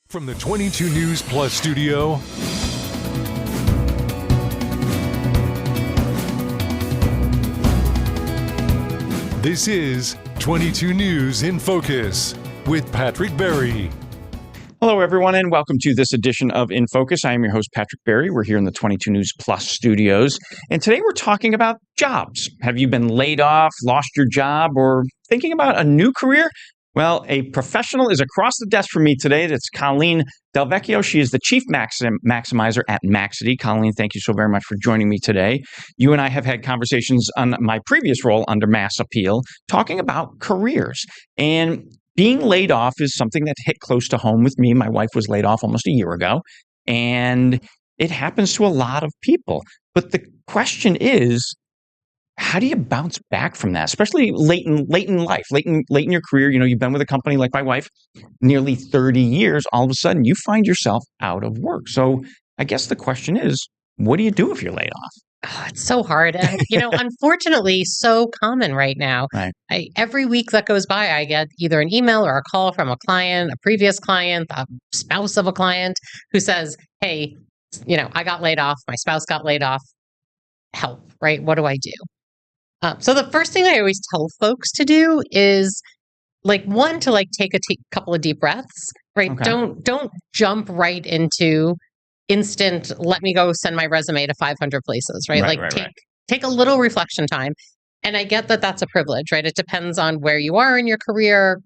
From the 22 News Plus studio, this is 22 News in Focus with Patrick Berry. Hello, everyone, and welcome to this edition of In Focus. I am your host, Patrick Berry. We're here in the 22 News Plus studios, and today we're talking about jobs. Have you been laid off, lost your job, or thinking about a new career? Well, a professional is across the desk from me today. That's Colleen DelVecchio. She is the Chief Maximizer at Maxady. Colleen, thank you so very much for joining me today. You and I have had conversations on my previous role under Mass Appeal, talking about careers. And being laid off is something that hit close to home with me. My wife was laid off almost a year ago, and it happens to a lot of people. But the question is, how do you bounce back from that, especially late in life, late in your career? You know, you've been with a company like my wife nearly 30 years. All of a sudden, you find yourself out of work. So I guess the question is, what do you do if you're laid off? Oh, it's so hard. And, unfortunately, so common right now. Right. Every week that goes by, I get either an email or a call from a client, a previous client, a spouse of a client who says, hey, I got laid off. My spouse got laid off. Help, right? What do I do? So the first thing I always tell folks to do is to take a couple of deep breaths, right? Okay. Don't jump right into instant, let me go send my resume to 500 places, right? Take a little reflection time. And I get that that's a privilege, right? It depends on where you are in your career,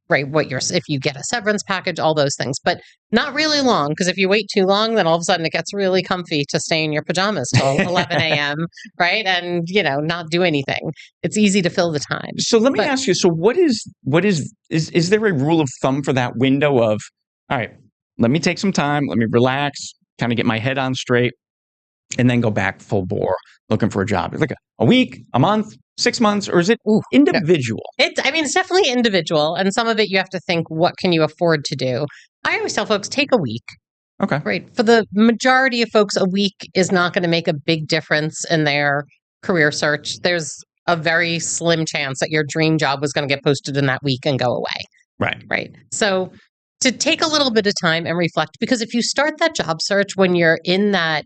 right? If you get a severance package, all those things, but not really long, because if you wait too long, then all of a sudden it gets really comfy to stay in your pajamas till 11 a.m., right? And, not do anything. It's easy to fill the time. So let me ask you, so what is there a rule of thumb for that window of, all right, let me take some time, let me relax, kind of get my head on straight, and then go back full bore looking for a job? Like a week, a month, 6 months, or is it individual? It's definitely individual. And some of it you have to think, what can you afford to do? I always tell folks, take a week. Okay. Right. For the majority of folks, a week is not going to make a big difference in their career search. There's a very slim chance that your dream job was going to get posted in that week and go away. Right. Right. So to take a little bit of time and reflect, because if you start that job search when you're in that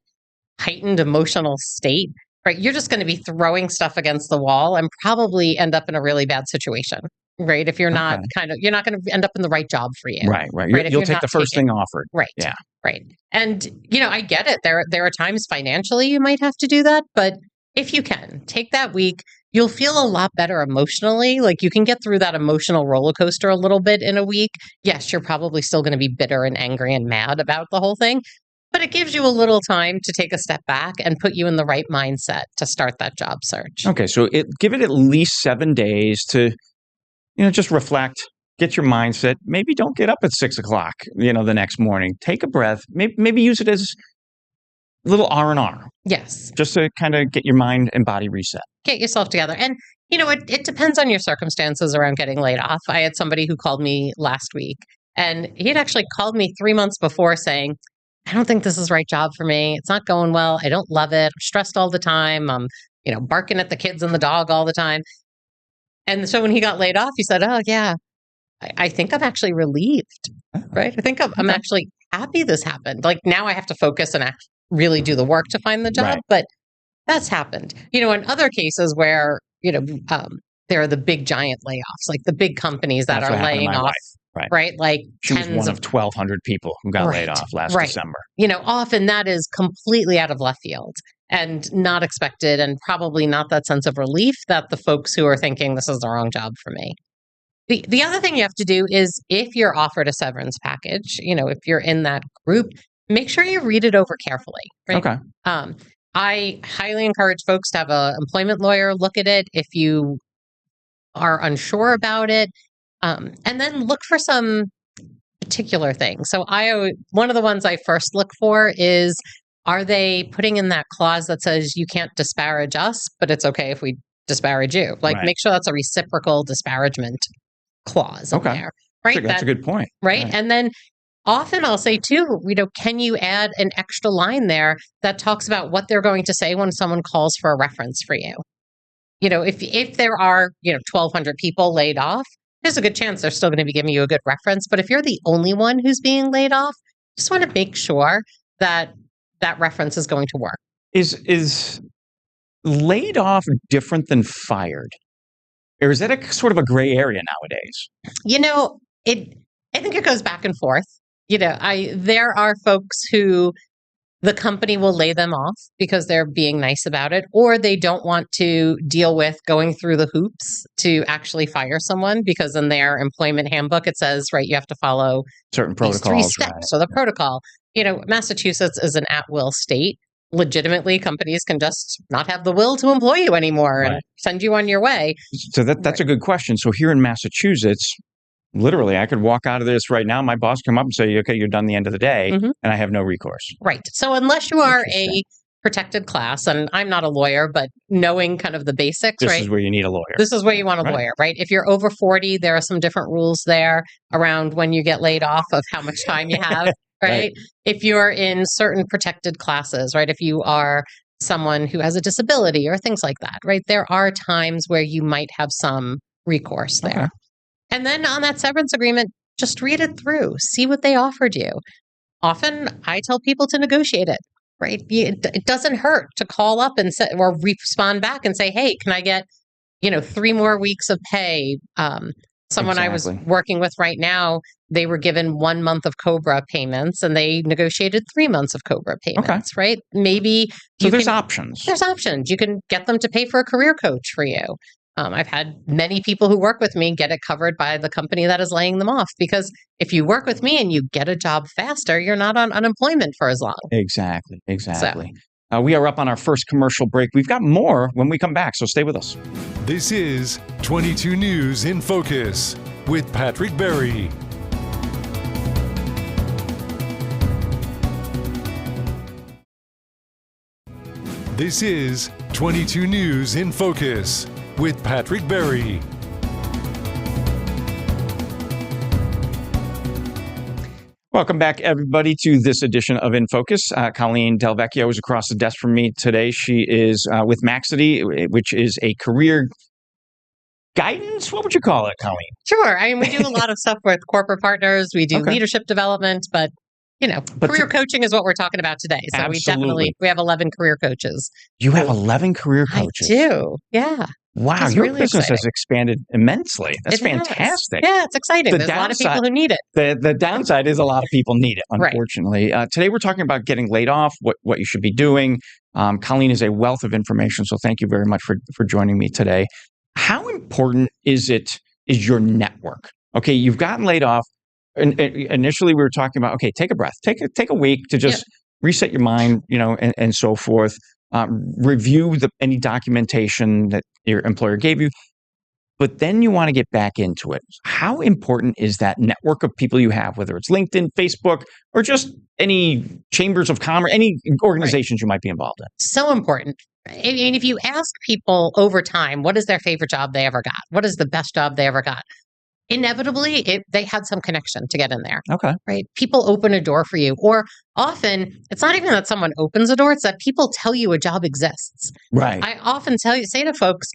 heightened emotional state, right, you're just going to be throwing stuff against the wall and probably end up in a really bad situation, right? If you're not you're not going to end up in the right job for you. Right. You'll take the first thing offered. Right. Yeah. Right. And, I get it. There are times financially you might have to do that, but if you can take that week, you'll feel a lot better emotionally. Like you can get through that emotional roller coaster a little bit in a week. Yes, you're probably still going to be bitter and angry and mad about the whole thing, but it gives you a little time to take a step back and put you in the right mindset to start that job search. Okay, so give it at least 7 days to, just reflect, get your mindset. Maybe don't get up at 6 o'clock, the next morning. Take a breath. Maybe use it as a little R&R. Yes. Just to kind of get your mind and body reset. Get yourself together. And, it depends on your circumstances around getting laid off. I had somebody who called me last week, and he had actually called me 3 months before saying, I don't think this is the right job for me. It's not going well. I don't love it. I'm stressed all the time. I'm, barking at the kids and the dog all the time. And so when he got laid off, he said, oh, yeah, I think I'm actually relieved, right? I think I'm actually happy this happened. Like now I have to focus and really do the work to find the job. Right. But that's happened. In other cases where, there are the big giant layoffs, like the big companies that are laying off. Right. Like she was one of 1,200 people who got laid off last December. Often that is completely out of left field and not expected, and probably not that sense of relief that the folks who are thinking this is the wrong job for me. The other thing you have to do is if you're offered a severance package, if you're in that group, make sure you read it over carefully. Right? Okay. I highly encourage folks to have an employment lawyer look at it if you are unsure about it. And then look for some particular things. So one of the ones I first look for is, are they putting in that clause that says you can't disparage us, but it's okay if we disparage you? Make sure that's a reciprocal disparagement clause in there. Right. That's a good point. Right. And then often I'll say too, can you add an extra line there that talks about what they're going to say when someone calls for a reference for you? If there are, 1,200 people laid off, there's a good chance they're still going to be giving you a good reference. But if you're the only one who's being laid off, just want to make sure that that reference is going to work. Is laid off different than fired? Or is that a sort of a gray area nowadays? I think it goes back and forth. There are folks who the company will lay them off because they're being nice about it, or they don't want to deal with going through the hoops to actually fire someone because in their employment handbook, it says, right, you have to follow certain these protocols. 3 steps or the protocol. Massachusetts is an at-will state. Legitimately, companies can just not have the will to employ you anymore and send you on your way. So that's a good question. So here in Massachusetts, literally, I could walk out of this right now. My boss come up and say, okay, you're done the end of the day, and I have no recourse. Right. So unless you are a protected class, and I'm not a lawyer, but knowing kind of the basics, This right? is where you need a lawyer. This is where you want a lawyer, right? If you're over 40, there are some different rules there around when you get laid off of how much time you have, right? If you're in certain protected classes, right? If you are someone who has a disability or things like that, right? There are times where you might have some recourse there. Okay. And then on that severance agreement, just read it through, see what they offered you. Often I tell people to negotiate it, right? It doesn't hurt to call up and say, or respond back and say, hey, can I get, 3 more weeks of pay? Someone I was working with right now, they were given 1 month of COBRA payments and they negotiated 3 months of COBRA payments, right? Maybe there's options. There's options. You can get them to pay for a career coach for you. I've had many people who work with me get it covered by the company that is laying them off, because if you work with me and you get a job faster, you're not on unemployment for as long. Exactly. We are up on our first commercial break. We've got more when we come back, so stay with us. This is 22 News in Focus with Patrick Berry. This is 22 News in Focus with Patrick Berry. Welcome back, everybody, to this edition of InFocus. Colleen DelVecchio is across the desk from me today. She is with Maxady, which is a career guidance. What would you call it, Colleen? Sure. I mean, we do a lot of stuff with corporate partners. We do leadership development, but career coaching is what we're talking about today. So we have 11 career coaches. You have 11 career coaches? I do. Yeah. Wow, your business has expanded immensely. That's fantastic. Yeah, it's exciting. There's a lot of people who need it. The downside is a lot of people need it, unfortunately. Today we're talking about getting laid off, what you should be doing. Colleen is a wealth of information, so thank you very much for joining me today. How important is your network? Okay, you've gotten laid off. Initially, we were talking about, okay, take a breath, take a week to just reset your mind, and so forth. Review any documentation that your employer gave you, but then you want to get back into it. How important is that network of people you have, whether it's LinkedIn, Facebook, or just any chambers of commerce, any organizations you might be involved in? So important. I mean, if you ask people over time, what is their favorite job they ever got? What is the best job they ever got? Inevitably, they had some connection to get in there. Okay. Right? People open a door for you. Or often, it's not even that someone opens a door, it's that people tell you a job exists. Right. I often say to folks,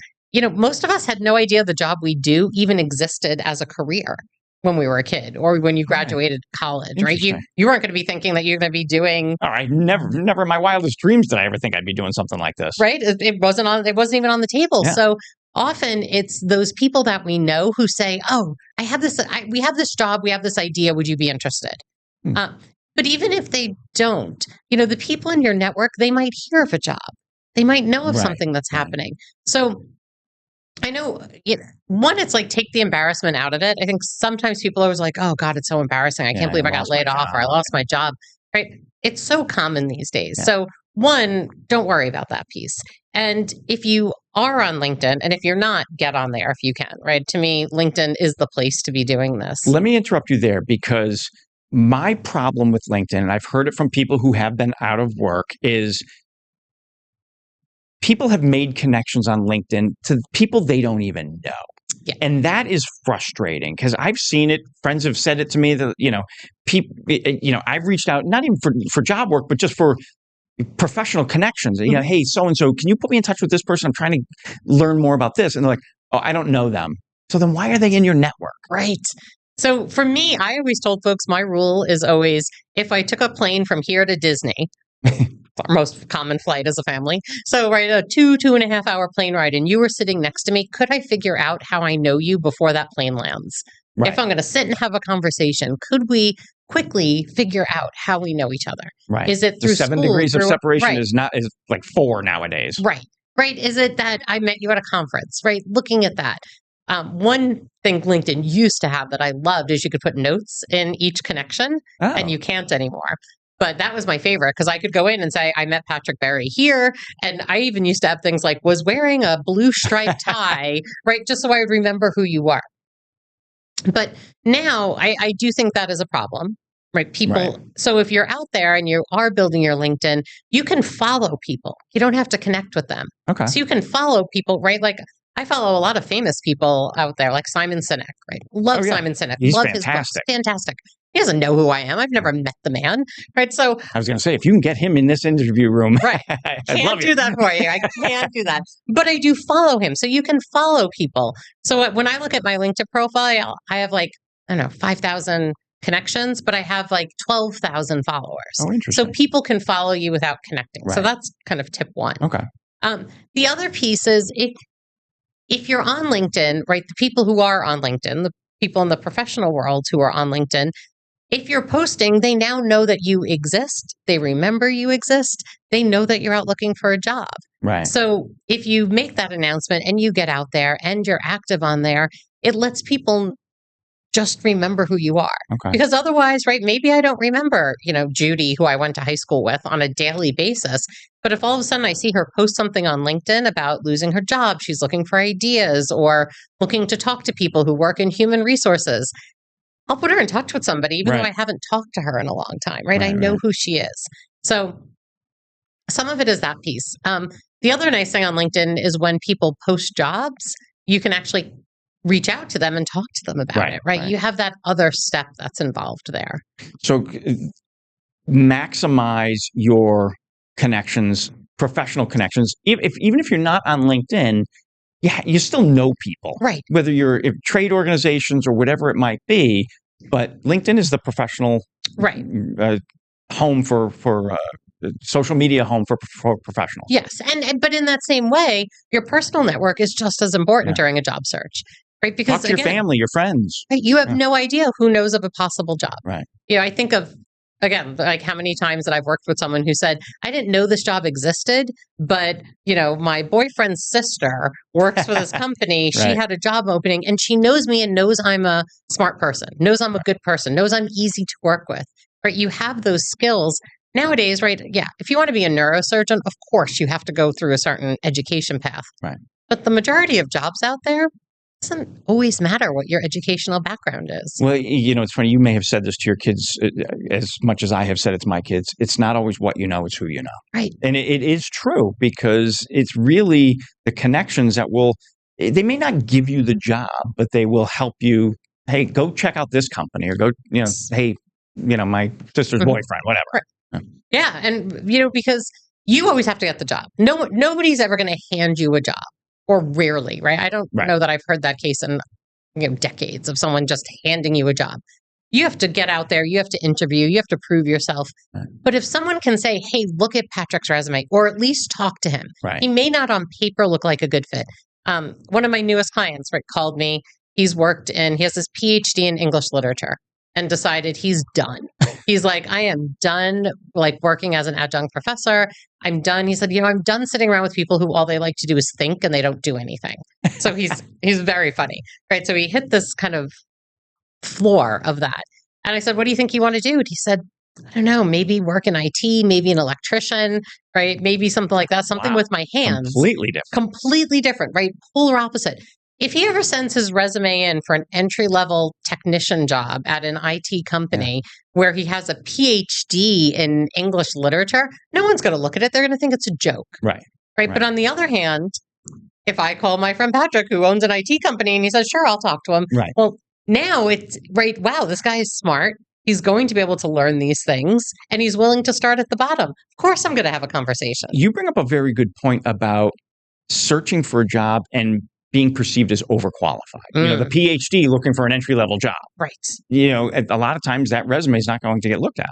most of us had no idea the job we do even existed as a career when we were a kid or when you graduated college, right? You weren't going to be thinking that you're going to be doing... All right. Never in my wildest dreams did I ever think I'd be doing something like this. Right? It wasn't even on the table. Yeah. So often it's those people that we know who say, oh, we have this job, we have this idea, would you be interested? But even if they don't, the people in your network, they might hear of a job. They might know of something that's happening. So I know, one, it's like take the embarrassment out of it. I think sometimes people are always like, oh God, it's so embarrassing. I can't believe I got laid off or I lost my job, right? It's so common these days. Yeah. So one, don't worry about that piece. And if you are on LinkedIn, and if you're not, get on there if you can, right? To me, LinkedIn is the place to be doing this. Let me interrupt you there, because my problem with LinkedIn, and I've heard it from people who have been out of work, is people have made connections on LinkedIn to people they don't even know. Yeah. And that is frustrating, because I've seen it. Friends have said it to me that, people, I've reached out, not even for job work, but just for professional connections. Hey, so-and-so, can you put me in touch with this person? I'm trying to learn more about this. And they're like, oh, I don't know them. So then why are they in your network? Right. So for me, I always told folks my rule is always if I took a plane from here to Disney, our most common flight as a family. So, right, a 2.5 hour plane ride, and you were sitting next to me, could I figure out how I know you before that plane lands? Right. If I'm going to sit and have a conversation, could we quickly figure out how we know each other? Right. Is it through the 7 school, degrees of through- separation right. is like 4 nowadays. Right. Right. Is it that I met you at a conference? Right. Looking at that. One thing LinkedIn used to have that I loved is you could put notes in each connection, and you can't anymore. But that was my favorite because I could go in and say, I met Patrick Berry here. And I even used to have things like was wearing a blue striped tie, right? Just so I would remember who you were. But now I do think that is a problem, right? People. Right. So if you're out there and you are building your LinkedIn, you can follow people. You don't have to connect with them. Okay. So you can follow people, right? Like I follow a lot of famous people out there, like Simon Sinek, right? Love Simon Sinek. He's Love fantastic. his books. Fantastic. He doesn't know who I am. I've never met the man, right? So I was going to say, if you can get him in this interview room, right, can't do that for you. I can't do that, but I do follow him, so you can follow people. So when I look at my LinkedIn profile, I have like 5,000 connections, but I have like 12,000 followers. Oh, interesting. So people can follow you without connecting. Right. So that's kind of tip one. Okay. The other piece is if you're on LinkedIn, right? The people who are on LinkedIn, the people in the professional world who are on LinkedIn. If you're posting, they now know that you exist. They remember you exist. They know that you're out looking for a job. Right. So if you make that announcement and you get out there and you're active on there, it lets people just remember who you are. Okay. Because otherwise, right, maybe I don't remember, Judy, who I went to high school with on a daily basis. But if all of a sudden I see her post something on LinkedIn about losing her job, she's looking for ideas or looking to talk to people who work in human resources, I'll put her in touch with somebody, even though I haven't talked to her in a long time, right? I know who she is. So some of it is that piece. The other nice thing on LinkedIn is when people post jobs, you can actually reach out to them and talk to them about it, right? You have that other step that's involved there. So maximize your connections, professional connections. Even if you're not on LinkedIn, you still know people, right? Whether you're trade organizations or whatever it might be, but LinkedIn is the professional home for social media home for professionals. Yes, but in that same way, your personal network is just as important during a job search, right? Because talk to your family, your friends. Right, you have no idea who knows of a possible job, right? I think of. Again, like how many times that I've worked with someone who said, I didn't know this job existed, but, my boyfriend's sister works for this company. She had a job opening and she knows me and knows I'm a smart person, knows I'm a good person, knows I'm easy to work with, right? You have those skills nowadays, right? Yeah. If you want to be a neurosurgeon, of course, you have to go through a certain education path. Right. But the majority of jobs out there, doesn't always matter what your educational background is. Well, it's funny. You may have said this to your kids as much as I have said it to my kids. It's not always what you know, it's who you know. Right. And it is true because it's really the connections that they may not give you the job, but they will help you. Hey, go check out this company or go, hey, my sister's boyfriend, whatever. Right. Yeah. And, because you always have to get the job. Nobody's ever going to hand you a job. Or rarely, right? I don't know that I've heard that case in decades of someone just handing you a job. You have to get out there. You have to interview. You have to prove yourself. Right. But if someone can say, hey, look at Patrick's resume, or at least talk to him. Right. He may not on paper look like a good fit. One of my newest clients called me. He has his PhD in English literature and decided he's done. He's like, I am done working as an adjunct professor. I'm done. He said, I'm done sitting around with people who all they like to do is think and they don't do anything. So he's very funny, right? So he hit this kind of floor of that. And I said, what do you think you want to do? And he said, I don't know, maybe work in IT, maybe an electrician, right? Maybe something like that, something with my hands. Completely different, right? Polar opposite. If he ever sends his resume in for an entry-level technician job at an IT company where he has a PhD in English literature, no one's going to look at it. They're going to think it's a joke. Right. But on the other hand, if I call my friend Patrick, who owns an IT company, and he says, sure, I'll talk to him. Right. Well, now it's, wow, this guy is smart. He's going to be able to learn these things, and he's willing to start at the bottom. Of course, I'm going to have a conversation. You bring up a very good point about searching for a job and being perceived as overqualified. The PhD looking for an entry-level job. Right. A lot of times that resume is not going to get looked at.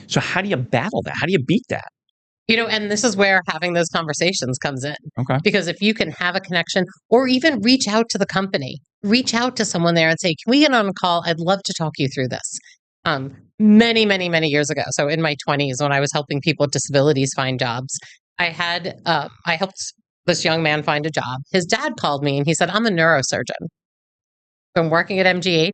So how do you battle that? How do you beat that? And this is where having those conversations comes in. Okay. Because if you can have a connection or even reach out to the company, reach out to someone there and say, can we get on a call? I'd love to talk you through this. Many, many, many years ago. So in my 20s, when I was helping people with disabilities find jobs, I helped this young man find a job. His dad called me and he said, I'm a neurosurgeon. Been working at MGH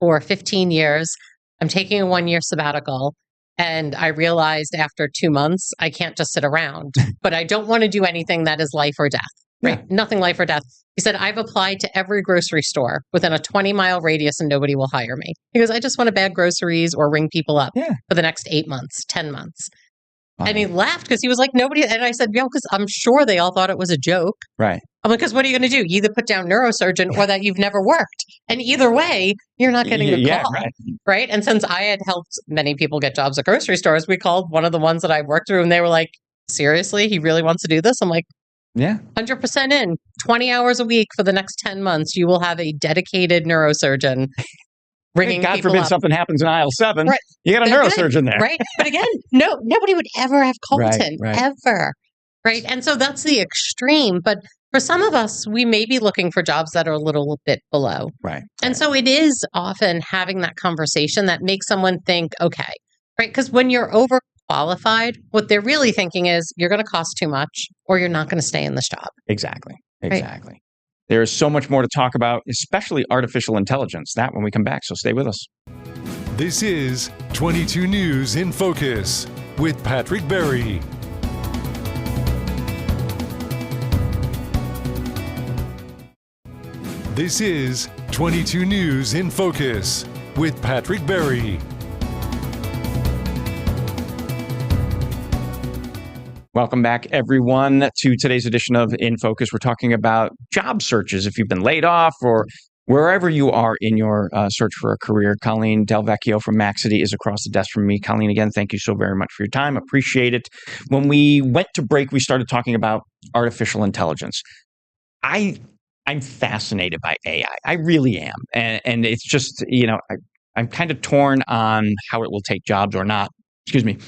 for 15 years. I'm taking a 1-year sabbatical. And I realized after 2 months, I can't just sit around, but I don't want to do anything that is life or death, right? Yeah. Nothing life or death. He said, I've applied to every grocery store within a 20-mile radius and nobody will hire me. He goes, I just want to bag groceries or ring people up for the next 8 months, 10 months. Wow. And he laughed because he was like, nobody. And I said, because I'm sure they all thought it was a joke. Right. I'm like, because what are you going to do? You either put down neurosurgeon or that you've never worked. And either way, you're not getting a call. Right. And since I had helped many people get jobs at grocery stores, we called one of the ones that I worked through and they were like, seriously, he really wants to do this? I'm like, 100% in. 20 hours a week for the next 10 months, you will have a dedicated neurosurgeon. God forbid something happens in aisle 7. Right. You got a neurosurgeon there. Right. But again, nobody would ever have Colton, ever. Right. And so that's the extreme. But for some of us, we may be looking for jobs that are a little bit below. Right. And so it is often having that conversation that makes someone think, okay, right. Because when you're overqualified, what they're really thinking is you're going to cost too much or you're not going to stay in this job. Exactly. Right? There is so much more to talk about, especially artificial intelligence, that when we come back. So stay with us. This is 22 News in Focus with Patrick Berry. This is 22 News in Focus with Patrick Berry. Welcome back, everyone, to today's edition of In Focus. We're talking about job searches. If you've been laid off or wherever you are in your search for a career, Colleen DelVecchio from Maxady is across the desk from me. Colleen, again, thank you so very much for your time. Appreciate it. When we went to break, we started talking about artificial intelligence. I'm fascinated by AI. I really am. And it's just, I'm kind of torn on how it will take jobs or not. Excuse me.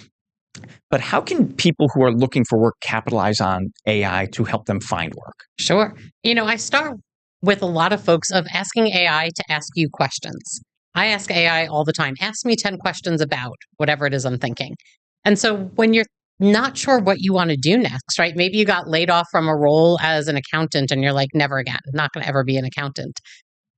But how can people who are looking for work capitalize on AI to help them find work? Sure. I start with a lot of folks of asking AI to ask you questions. I ask AI all the time, ask me 10 questions about whatever it is I'm thinking. And so when you're not sure what you want to do next, right? Maybe you got laid off from a role as an accountant and you're like, never again, not going to ever be an accountant.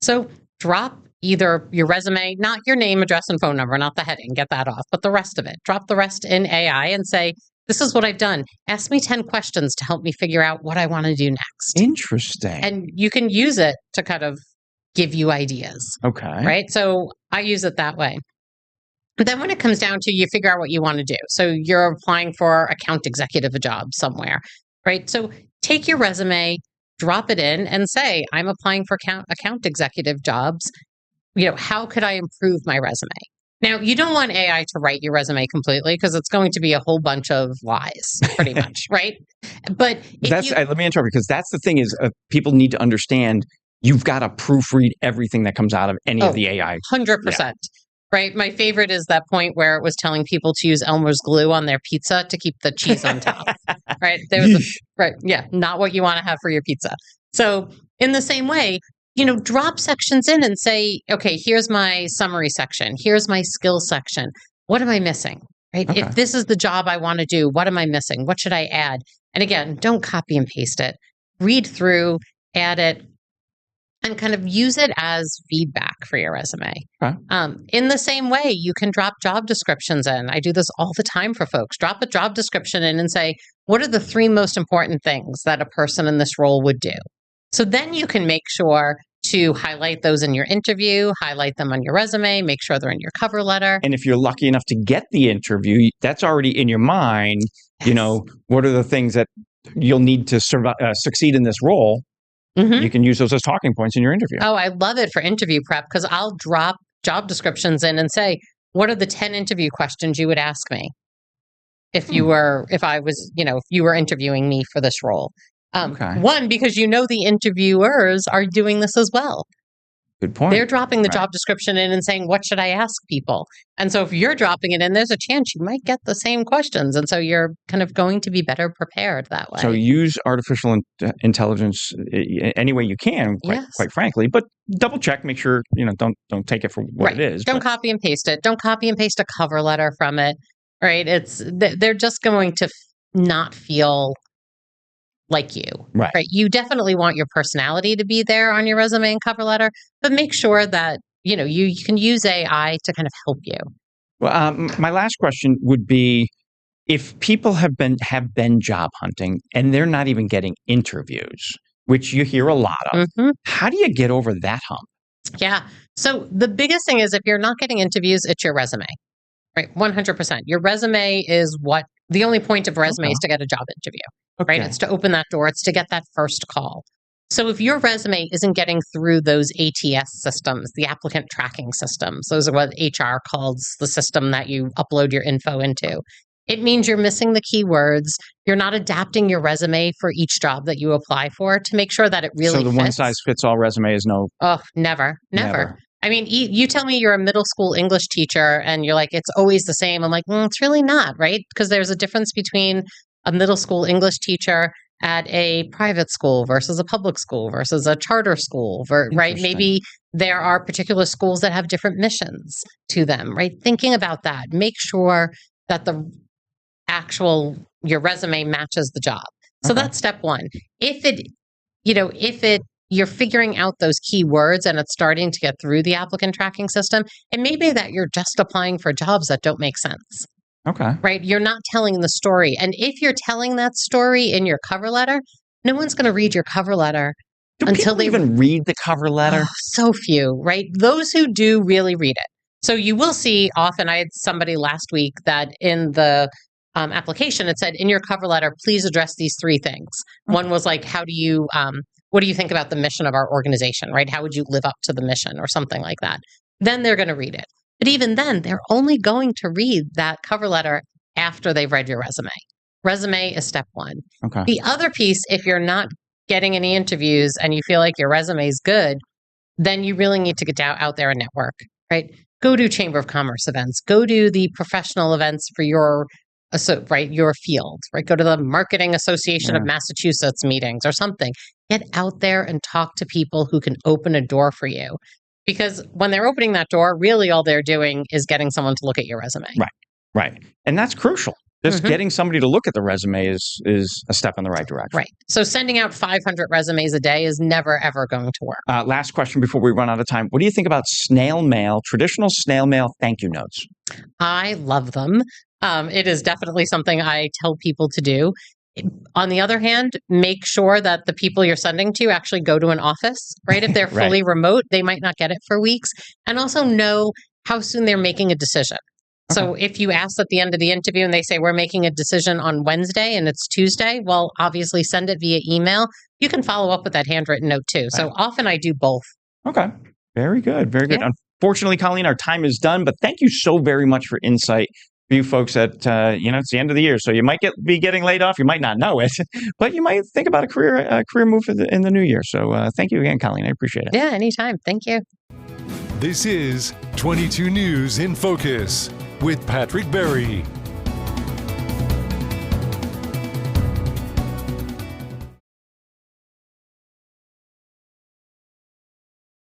So drop either your resume, not your name, address, and phone number, not the heading, get that off, but the rest of it. Drop the rest in AI and say, this is what I've done. Ask me 10 questions to help me figure out what I want to do next. Interesting. And you can use it to kind of give you ideas. Okay. Right? So I use it that way. But then when it comes down to you figure out what you want to do. So you're applying for account executive job somewhere, right? So take your resume, drop it in and say, I'm applying for account executive jobs. How could I improve my resume? Now, you don't want AI to write your resume completely because it's going to be a whole bunch of lies, pretty much, right? But let me interrupt because that's the thing is people need to understand you've got to proofread everything that comes out of any of the AI. 100%. Yeah. Right. My favorite is that point where it was telling people to use Elmer's glue on their pizza to keep the cheese on top. Right. There was right. Yeah. Not what you want to have for your pizza. So in the same way, drop sections in and say, okay, here's my summary section. Here's my skill section. What am I missing? Right. Okay. If this is the job I want to do, what am I missing? What should I add? And again, don't copy and paste it. Read through, add it, and kind of use it as feedback for your resume. Huh? In the same way, you can drop job descriptions in. I do this all the time for folks. Drop a job description in and say, what are the 3 most important things that a person in this role would do? So then you can make sure to highlight those in your interview, highlight them on your resume, make sure they're in your cover letter. And if you're lucky enough to get the interview, that's already in your mind. Yes. What are the things that you'll need to succeed in this role? Mm-hmm. You can use those as talking points in your interview. Oh, I love it for interview prep because I'll drop job descriptions in and say, what are the 10 interview questions you would ask me if you were interviewing me for this role? Okay. One, because the interviewers are doing this as well. Good point. They're dropping the Right. job description in and saying, what should I ask people? And so if you're dropping it in, there's a chance you might get the same questions. And so you're kind of going to be better prepared that way. So use artificial intelligence any way you can, quite frankly, but double check, make sure, don't take it for what it is. Don't copy and paste it. Don't copy and paste a cover letter from it, right? They're just going to not feel like you, right? You definitely want your personality to be there on your resume and cover letter, but make sure that, you can use AI to kind of help you. Well, my last question would be, if people have been job hunting and they're not even getting interviews, which you hear a lot of, how do you get over that hump? Yeah. So the biggest thing is, if you're not getting interviews, it's your resume, right? 100%. Your resume is the only point of resume is to get a job interview, right? It's to open that door. It's to get that first call. So if your resume isn't getting through those ATS systems, the applicant tracking systems, those are what HR calls the system that you upload your info into. It means you're missing the keywords. You're not adapting your resume for each job that you apply for to make sure that it really fits. So the one-size-fits-all resume is no... Oh, never. I mean, you tell me you're a middle school English teacher and you're like, it's always the same. I'm like, it's really not, right? Because there's a difference between a middle school English teacher at a private school versus a public school versus a charter school, right? Maybe there are particular schools that have different missions to them, right? Thinking about that, make sure that your resume matches the job. So that's step one. If you're figuring out those keywords and it's starting to get through the applicant tracking system, it may be that you're just applying for jobs that don't make sense. Okay. Right? You're not telling the story. And if you're telling that story in your cover letter, no one's going to read your cover letter until they even read the cover letter. So few, right? Those who do really read it. So you will see often, I had somebody last week that in the application, it said, in your cover letter, please address these three things. One was like, what do you think about the mission of our organization, right? How would you live up to the mission or something like that? Then they're going to read it. But even then, they're only going to read that cover letter after they've read your resume. Resume is step one. Okay. The other piece, if you're not getting any interviews and you feel like your resume is good, then you really need to get out there and network, right? Go to Chamber of Commerce events. Go to the professional events for your field, right? Go to the Marketing Association of Massachusetts meetings or something. Get out there and talk to people who can open a door for you. Because when they're opening that door, really all they're doing is getting someone to look at your resume. Right. And that's crucial. Just getting somebody to look at the resume is a step in the right direction. Right. So sending out 500 resumes a day is never, ever going to work. Last question before we run out of time. What do you think about traditional snail mail thank you notes? I love them. It is definitely something I tell people to do. On the other hand, make sure that the people you're sending to actually go to an office, right? If they're fully remote, they might not get it for weeks. And also know how soon they're making a decision. So if you ask at the end of the interview and they say, we're making a decision on Wednesday and it's Tuesday, well, obviously send it via email. You can follow up with that handwritten note too. So often I do both. Okay. Very good. Very good. Yeah. Unfortunately, Colleen, our time is done, but thank you so very much for insight. For you folks that, it's the end of the year, so you might be getting laid off. You might not know it, but you might think about a career move in the new year. So thank you again, Colleen. I appreciate it. Yeah, anytime. Thank you. This is 22 News in Focus with Patrick Berry.